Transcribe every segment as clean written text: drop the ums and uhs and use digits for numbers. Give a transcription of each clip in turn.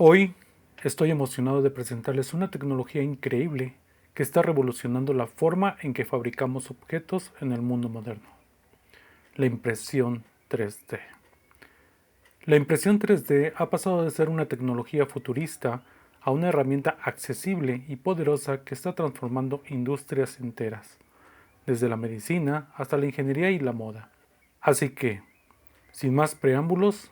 Hoy estoy emocionado de presentarles una tecnología increíble que está revolucionando la forma en que fabricamos objetos en el mundo moderno: la impresión 3D. La impresión 3D ha pasado de ser una tecnología futurista a una herramienta accesible y poderosa que está transformando industrias enteras, desde la medicina hasta la ingeniería y la moda. Así que, sin más preámbulos,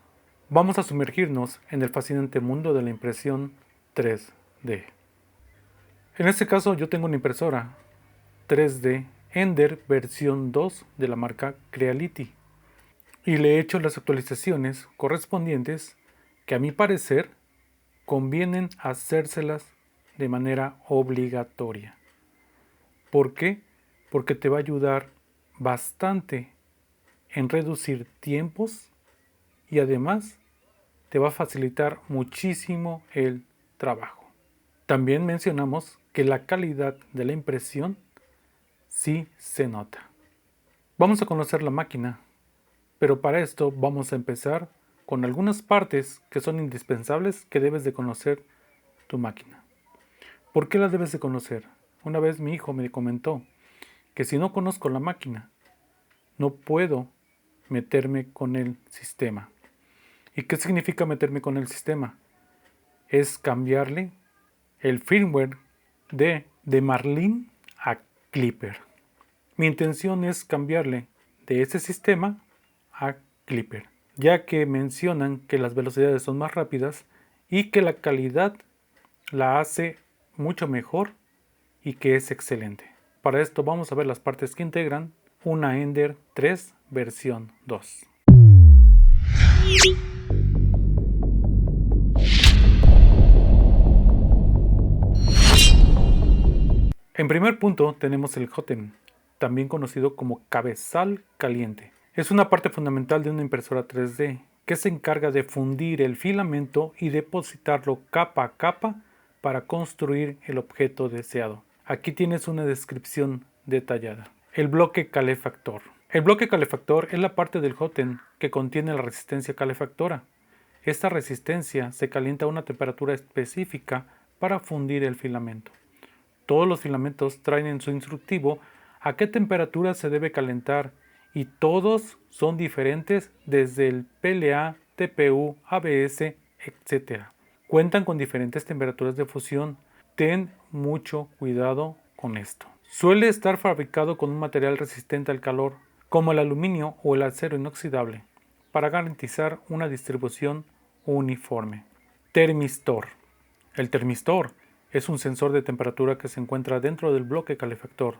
vamos a sumergirnos en el fascinante mundo de la impresión 3D. En este caso yo tengo una impresora 3D Ender versión 2 de la marca Creality y le he hecho las actualizaciones correspondientes que a mi parecer convienen hacérselas de manera obligatoria. ¿Por qué? Porque te va a ayudar bastante en reducir tiempos y además te va a facilitar muchísimo el trabajo. También mencionamos que la calidad de la impresión sí se nota. Vamos a conocer la máquina, pero para esto vamos a empezar con algunas partes que son indispensables que debes de conocer tu máquina. ¿Por qué la debes de conocer? Una vez mi hijo me comentó que si no conozco la máquina, no puedo meterme con el sistema. ¿Y qué significa meterme con el sistema? Es cambiarle el firmware de Marlin a Clipper. Mi intención es cambiarle de ese sistema a Clipper, ya que mencionan que las velocidades son más rápidas y que la calidad la hace mucho mejor y que es excelente. Para esto vamos a ver las partes que integran una Ender 3 versión 2. En primer punto tenemos el Hotend, también conocido como cabezal caliente. Es una parte fundamental de una impresora 3D que se encarga de fundir el filamento y depositarlo capa a capa para construir el objeto deseado. Aquí tienes una descripción detallada. El bloque calefactor. El bloque calefactor es la parte del Hotend que contiene la resistencia calefactora. Esta resistencia se calienta a una temperatura específica para fundir el filamento. Todos los filamentos traen en su instructivo a qué temperatura se debe calentar y todos son diferentes desde el PLA, TPU, ABS, etc. Cuentan con diferentes temperaturas de fusión. Ten mucho cuidado con esto. Suele estar fabricado con un material resistente al calor, como el aluminio o el acero inoxidable, para garantizar una distribución uniforme. Termistor. El termistor es un sensor de temperatura que se encuentra dentro del bloque calefactor.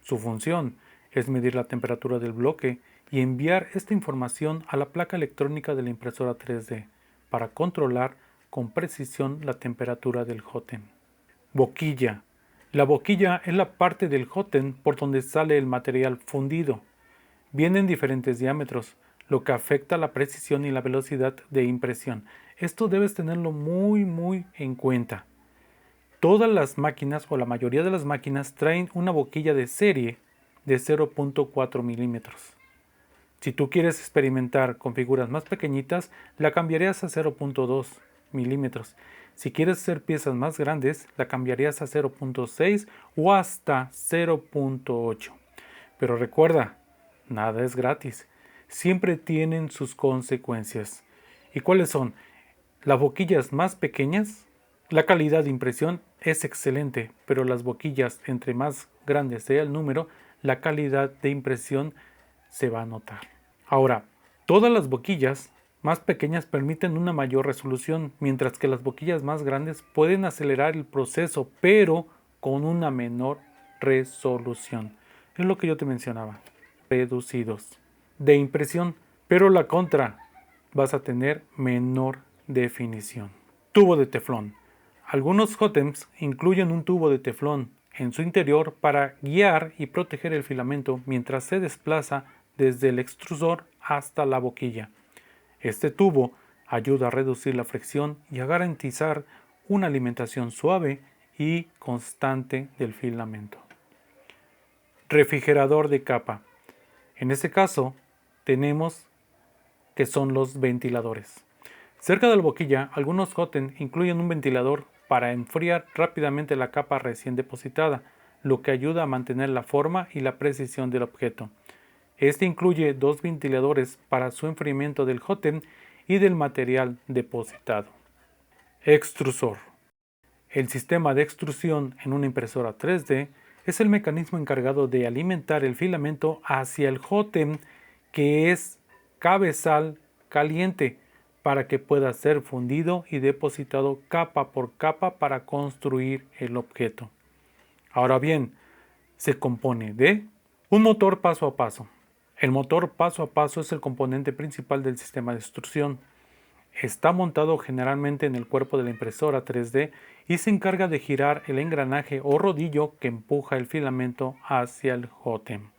Su función es medir la temperatura del bloque y enviar esta información a la placa electrónica de la impresora 3D para controlar con precisión la temperatura del Hotend. Boquilla. La boquilla es la parte del Hotend por donde sale el material fundido. Viene en diferentes diámetros, lo que afecta la precisión y la velocidad de impresión. Esto debes tenerlo muy en cuenta. Todas las máquinas o la mayoría de las máquinas traen una boquilla de serie de 0.4 milímetros. Si tú quieres experimentar con figuras más pequeñitas, la cambiarías a 0.2 milímetros. Si quieres hacer piezas más grandes, la cambiarías a 0.6 o hasta 0.8. Pero recuerda, nada es gratis. Siempre tienen sus consecuencias. ¿Y cuáles son? Las boquillas más pequeñas, la calidad de impresión es excelente, pero las boquillas entre más grandes sea el número, la calidad de impresión se va a notar. Ahora, todas las boquillas más pequeñas permiten una mayor resolución, mientras que las boquillas más grandes pueden acelerar el proceso, pero con una menor resolución. Es lo que yo te mencionaba, reducidos de impresión, pero la contra, vas a tener menor definición. Tubo de teflón. Algunos Hotems incluyen un tubo de teflón en su interior para guiar y proteger el filamento mientras se desplaza desde el extrusor hasta la boquilla. Este tubo ayuda a reducir la fricción y a garantizar una alimentación suave y constante del filamento. Refrigerador de capa. En este caso tenemos que son los ventiladores. Cerca de la boquilla, algunos Hotend incluyen un ventilador para enfriar rápidamente la capa recién depositada, lo que ayuda a mantener la forma y la precisión del objeto. Este incluye dos ventiladores para su enfriamiento del Hotend y del material depositado. Extrusor. El sistema de extrusión en una impresora 3D es el mecanismo encargado de alimentar el filamento hacia el Hotend, que es cabezal caliente, para que pueda ser fundido y depositado capa por capa para construir el objeto. Ahora bien, se compone de un motor paso a paso. El motor paso a paso es el componente principal del sistema de extrusión. Está montado generalmente en el cuerpo de la impresora 3D y se encarga de girar el engranaje o rodillo que empuja el filamento hacia el Hotend.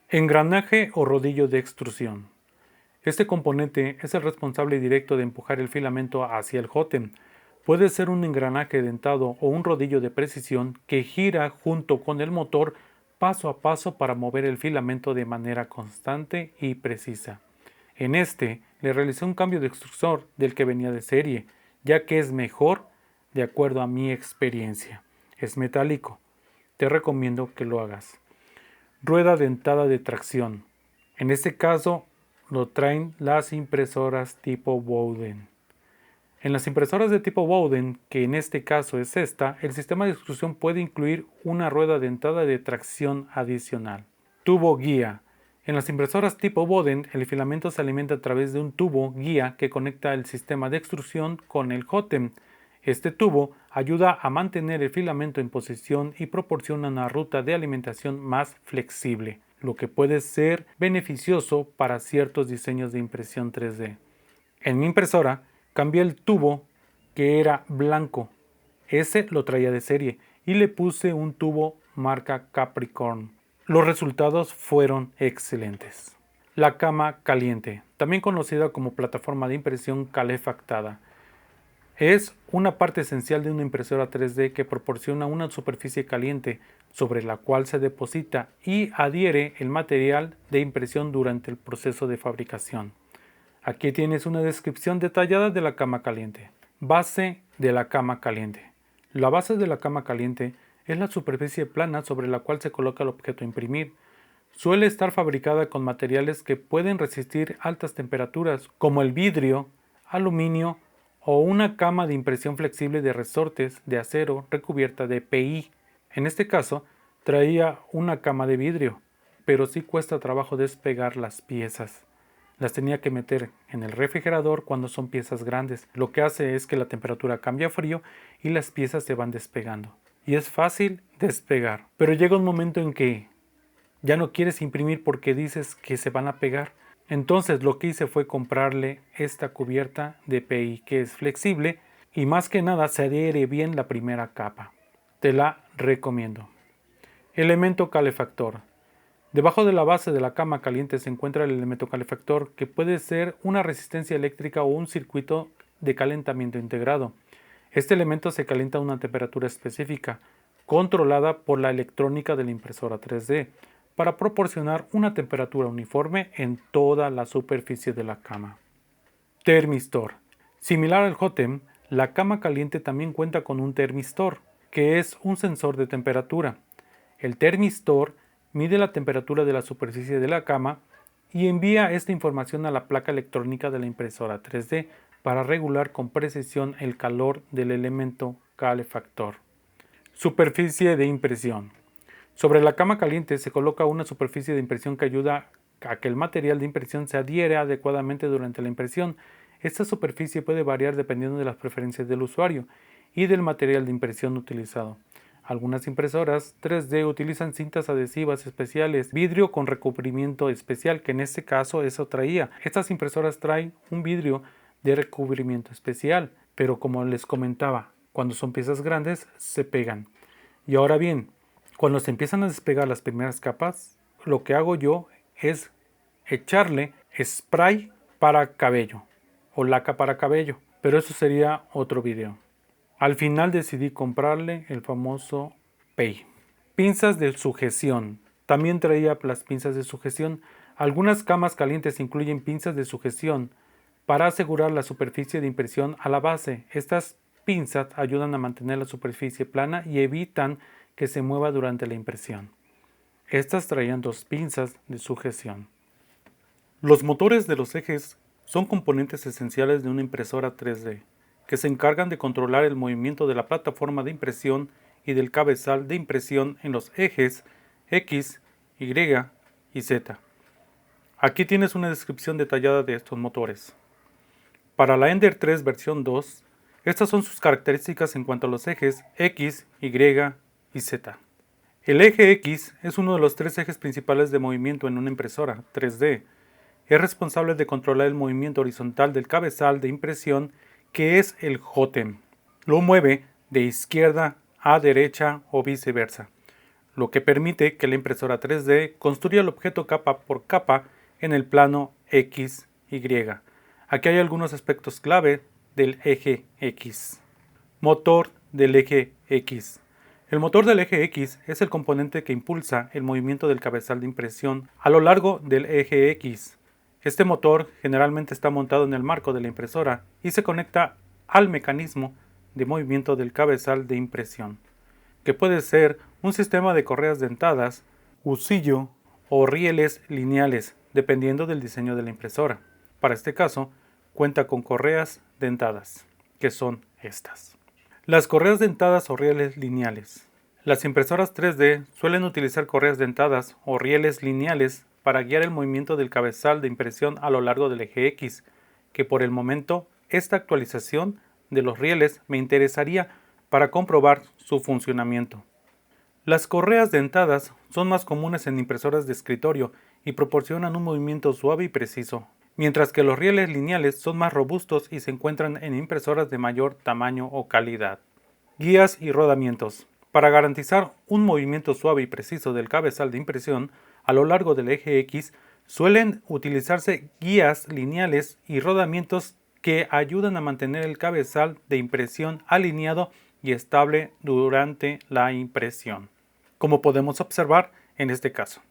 Engranaje o rodillo de extrusión. Este componente es el responsable directo de empujar el filamento hacia el Hotend. Puede ser un engranaje dentado o un rodillo de precisión que gira junto con el motor paso a paso para mover el filamento de manera constante y precisa. En este, le realicé un cambio de extrusor del que venía de serie, ya que es mejor de acuerdo a mi experiencia. Es metálico. Te recomiendo que lo hagas. Rueda dentada de tracción. En este caso, lo traen las impresoras tipo Bowden. En las impresoras de tipo Bowden, que en este caso es esta, el sistema de extrusión puede incluir una rueda dentada de tracción adicional. Tubo guía. En las impresoras tipo Bowden, el filamento se alimenta a través de un tubo guía que conecta el sistema de extrusión con el Hotend. Este tubo ayuda a mantener el filamento en posición y proporciona una ruta de alimentación más flexible, lo que puede ser beneficioso para ciertos diseños de impresión 3D. En mi impresora, cambié el tubo que era blanco. Ese lo traía de serie y le puse un tubo marca Capricorn. Los resultados fueron excelentes. La cama caliente, también conocida como plataforma de impresión calefactada, es una parte esencial de una impresora 3D que proporciona una superficie caliente sobre la cual se deposita y adhiere el material de impresión durante el proceso de fabricación. Aquí tienes una descripción detallada de la cama caliente. Base de la cama caliente. La base de la cama caliente es la superficie plana sobre la cual se coloca el objeto a imprimir. Suele estar fabricada con materiales que pueden resistir altas temperaturas, como el vidrio, aluminio o una cama de impresión flexible de resortes de acero recubierta de EPI. En este caso, traía una cama de vidrio, pero sí cuesta trabajo despegar las piezas. Las tenía que meter en el refrigerador cuando son piezas grandes. Lo que hace es que la temperatura cambia a frío y las piezas se van despegando. Y es fácil despegar. Pero llega un momento en que ya no quieres imprimir porque dices que se van a pegar. Entonces lo que hice fue comprarle esta cubierta de EPI que es flexible y más que nada se adhiere bien la primera capa. Te la recomiendo. Elemento calefactor. Debajo de la base de la cama caliente se encuentra el elemento calefactor, que puede ser una resistencia eléctrica o un circuito de calentamiento integrado. Este elemento se calienta a una temperatura específica, controlada por la electrónica de la impresora 3D, para proporcionar una temperatura uniforme en toda la superficie de la cama. Termistor. Similar al Hotend, la cama caliente también cuenta con un termistor, que es un sensor de temperatura. El termistor mide la temperatura de la superficie de la cama y envía esta información a la placa electrónica de la impresora 3D para regular con precisión el calor del elemento calefactor. Superficie de impresión. Sobre la cama caliente se coloca una superficie de impresión que ayuda a que el material de impresión se adhiere adecuadamente durante la impresión. Esta superficie puede variar dependiendo de las preferencias del usuario y del material de impresión utilizado. Algunas impresoras 3D utilizan cintas adhesivas especiales, vidrio con recubrimiento especial, que en este caso eso traía. Estas impresoras traen un vidrio de recubrimiento especial, pero como les comentaba, cuando son piezas grandes se pegan. Y ahora bien, cuando se empiezan a despegar las primeras capas, lo que hago yo es echarle spray para cabello o laca para cabello, pero eso sería otro video. Al final decidí comprarle el famoso PEI. Pinzas de sujeción. También traía las pinzas de sujeción. Algunas camas calientes incluyen pinzas de sujeción para asegurar la superficie de impresión a la base. Estas pinzas ayudan a mantener la superficie plana y evitan que se mueva durante la impresión. Estas traían 2 pinzas de sujeción. Los motores de los ejes son componentes esenciales de una impresora 3D, que se encargan de controlar el movimiento de la plataforma de impresión y del cabezal de impresión en los ejes X, Y y Z. Aquí tienes una descripción detallada de estos motores. Para la Ender 3 versión 2, estas son sus características en cuanto a los ejes X, Y y Z. El eje X es uno de los 3 ejes principales de movimiento en una impresora 3D. Es responsable de controlar el movimiento horizontal del cabezal de impresión, que es el JOTEM. Lo mueve de izquierda a derecha o viceversa, lo que permite que la impresora 3D construya el objeto capa por capa en el plano X, Y. Aquí hay algunos aspectos clave del eje X. Motor del eje X. El motor del eje X es el componente que impulsa el movimiento del cabezal de impresión a lo largo del eje X. Este motor generalmente está montado en el marco de la impresora y se conecta al mecanismo de movimiento del cabezal de impresión, que puede ser un sistema de correas dentadas, husillo o rieles lineales, dependiendo del diseño de la impresora. Para este caso, cuenta con correas dentadas, que son estas. Las correas dentadas o rieles lineales. Las impresoras 3D suelen utilizar correas dentadas o rieles lineales para guiar el movimiento del cabezal de impresión a lo largo del eje X, que por el momento esta actualización de los rieles me interesaría para comprobar su funcionamiento. Las correas dentadas son más comunes en impresoras de escritorio y proporcionan un movimiento suave y preciso, mientras que los rieles lineales son más robustos y se encuentran en impresoras de mayor tamaño o calidad. Guías y rodamientos. Para garantizar un movimiento suave y preciso del cabezal de impresión a lo largo del eje X, suelen utilizarse guías lineales y rodamientos que ayudan a mantener el cabezal de impresión alineado y estable durante la impresión, como podemos observar en este caso.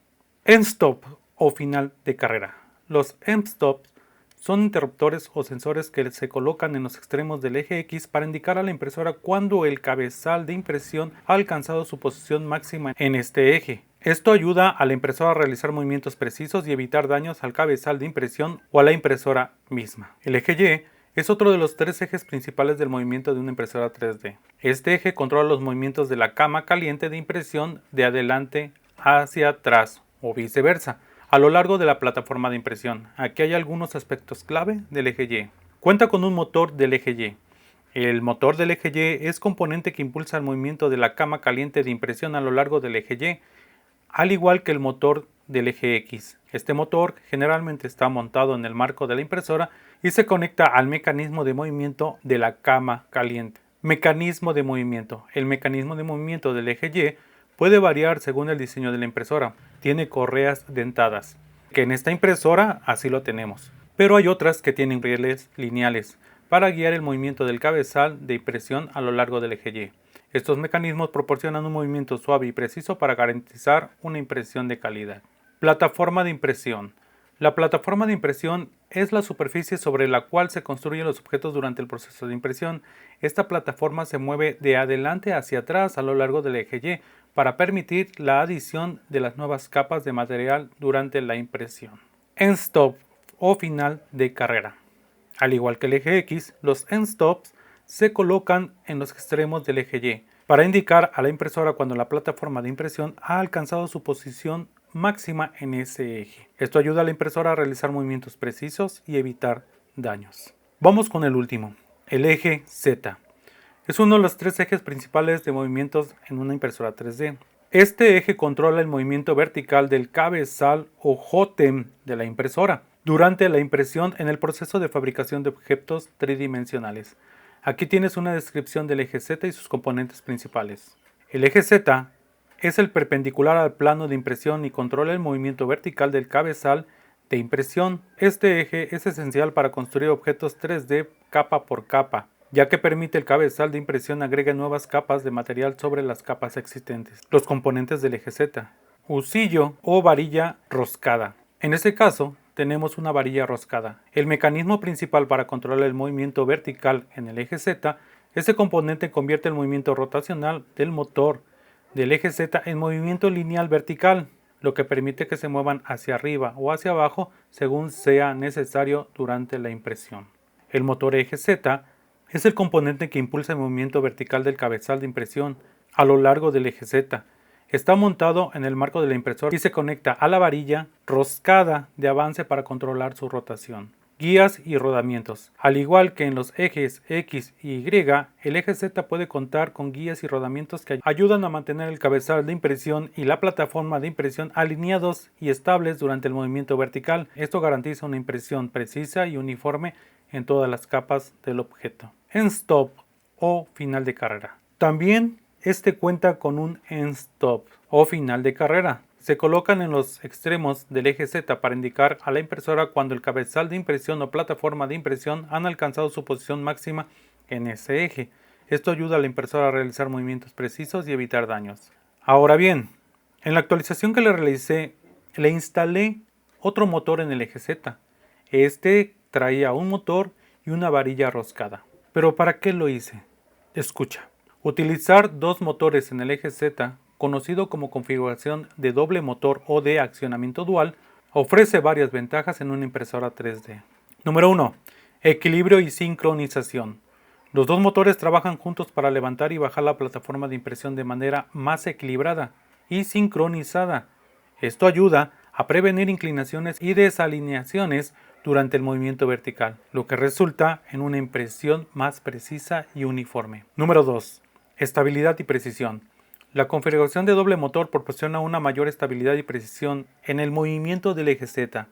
End stop o final de carrera. Los end stops son interruptores o sensores que se colocan en los extremos del eje X para indicar a la impresora cuando el cabezal de impresión ha alcanzado su posición máxima en este eje. Esto ayuda a la impresora a realizar movimientos precisos y evitar daños al cabezal de impresión o a la impresora misma. El eje Y es otro de los 3 ejes principales del movimiento de una impresora 3D. Este eje controla los movimientos de la cama caliente de impresión de adelante hacia atrás o viceversa a lo largo de la plataforma de impresión. Aquí hay algunos aspectos clave del eje Y. Cuenta con un motor del eje Y. El motor del eje Y es componente que impulsa el movimiento de la cama caliente de impresión a lo largo del eje Y, al igual que el motor del eje X. Este motor generalmente está montado en el marco de la impresora y se conecta al mecanismo de movimiento de la cama caliente. Mecanismo de movimiento. El mecanismo de movimiento del eje Y puede variar según el diseño de la impresora. Tiene correas dentadas, que en esta impresora así lo tenemos. Pero hay otras que tienen rieles lineales para guiar el movimiento del cabezal de impresión a lo largo del eje Y. Estos mecanismos proporcionan un movimiento suave y preciso para garantizar una impresión de calidad. Plataforma de impresión. La plataforma de impresión es la superficie sobre la cual se construyen los objetos durante el proceso de impresión. Esta plataforma se mueve de adelante hacia atrás a lo largo del eje Y para permitir la adición de las nuevas capas de material durante la impresión. End stop o final de carrera. Al igual que el eje X, los end stops se colocan en los extremos del eje Y para indicar a la impresora cuando la plataforma de impresión ha alcanzado su posición máxima en ese eje. Esto ayuda a la impresora a realizar movimientos precisos y evitar daños. Vamos con el último, el eje Z. Es uno de los 3 ejes principales de movimientos en una impresora 3D. Este eje controla el movimiento vertical del cabezal o JOTEM de la impresora durante la impresión en el proceso de fabricación de objetos tridimensionales. Aquí tienes una descripción del eje Z y sus componentes principales. El eje Z es el perpendicular al plano de impresión y controla el movimiento vertical del cabezal de impresión. Este eje es esencial para construir objetos 3D capa por capa, ya que permite el cabezal de impresión agregue nuevas capas de material sobre las capas existentes. Los componentes del eje Z. Husillo o varilla roscada. En este caso, tenemos una varilla roscada. El mecanismo principal para controlar el movimiento vertical en el eje Z, este componente convierte el movimiento rotacional del motor del eje Z en movimiento lineal vertical, lo que permite que se muevan hacia arriba o hacia abajo según sea necesario durante la impresión. El motor eje Z es el componente que impulsa el movimiento vertical del cabezal de impresión a lo largo del eje Z. Está montado en el marco de la impresora y se conecta a la varilla roscada de avance para controlar su rotación, guías y rodamientos. Al igual que en los ejes X y Y, el eje Z puede contar con guías y rodamientos que ayudan a mantener el cabezal de impresión y la plataforma de impresión alineados y estables durante el movimiento vertical. Esto garantiza una impresión precisa y uniforme en todas las capas del objeto. End stop o final de carrera. También este cuenta con un end stop o final de carrera. Se colocan en los extremos del eje Z para indicar a la impresora cuando el cabezal de impresión o plataforma de impresión han alcanzado su posición máxima en ese eje. Esto ayuda a la impresora a realizar movimientos precisos y evitar daños. Ahora bien, en la actualización que le realicé, le instalé otro motor en el eje Z. Este traía un motor y una varilla roscada. ¿Pero para qué lo hice? Escucha. Utilizar dos motores en el eje Z, conocido como configuración de doble motor o de accionamiento dual, ofrece varias ventajas en una impresora 3D. Número 1. Equilibrio y sincronización. Los dos motores trabajan juntos para levantar y bajar la plataforma de impresión de manera más equilibrada y sincronizada. Esto ayuda a prevenir inclinaciones y desalineaciones durante el movimiento vertical, lo que resulta en una impresión más precisa y uniforme. Número 2. Estabilidad y precisión. La configuración de doble motor proporciona una mayor estabilidad y precisión en el movimiento del eje Z.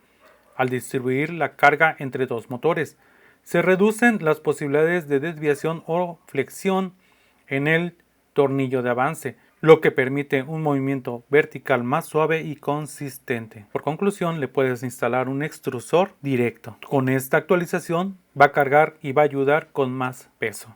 Al distribuir la carga entre dos motores, se reducen las posibilidades de desviación o flexión en el tornillo de avance, lo que permite un movimiento vertical más suave y consistente. Por conclusión, le puedes instalar un extrusor directo. Con esta actualización va a cargar y va a ayudar con más peso.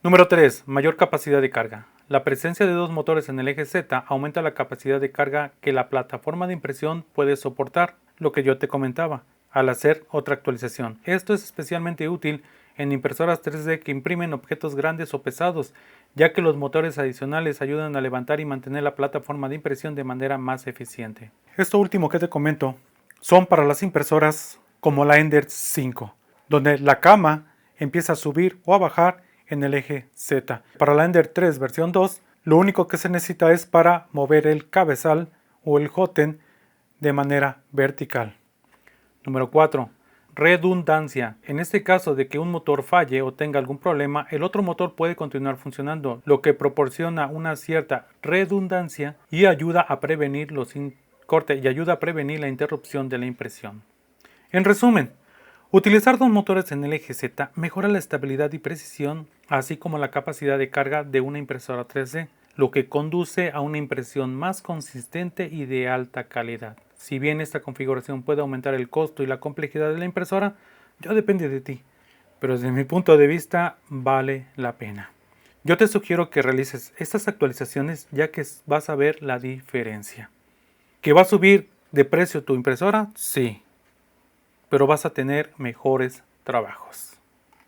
Número 3. Mayor capacidad de carga. La presencia de dos motores en el eje Z aumenta la capacidad de carga que la plataforma de impresión puede soportar, lo que yo te comentaba, al hacer otra actualización. Esto es especialmente útil en impresoras 3D que imprimen objetos grandes o pesados, ya que los motores adicionales ayudan a levantar y mantener la plataforma de impresión de manera más eficiente. Esto último que te comento son para las impresoras como la Ender 5, donde la cama empieza a subir o a bajar en el eje Z. Para la Ender 3 versión 2, lo único que se necesita es para mover el cabezal o el joten de manera vertical. Número 4. Redundancia. En este caso de que un motor falle o tenga algún problema, el otro motor puede continuar funcionando, lo que proporciona una cierta redundancia y ayuda a prevenir la interrupción de la impresión. En resumen, utilizar dos motores en el eje Z mejora la estabilidad y precisión, así como la capacidad de carga de una impresora 3D, lo que conduce a una impresión más consistente y de alta calidad. Si bien esta configuración puede aumentar el costo y la complejidad de la impresora, ya depende de ti, pero desde mi punto de vista vale la pena. Yo te sugiero que realices estas actualizaciones ya que vas a ver la diferencia. ¿Que va a subir de precio tu impresora? Sí, pero vas a tener mejores trabajos.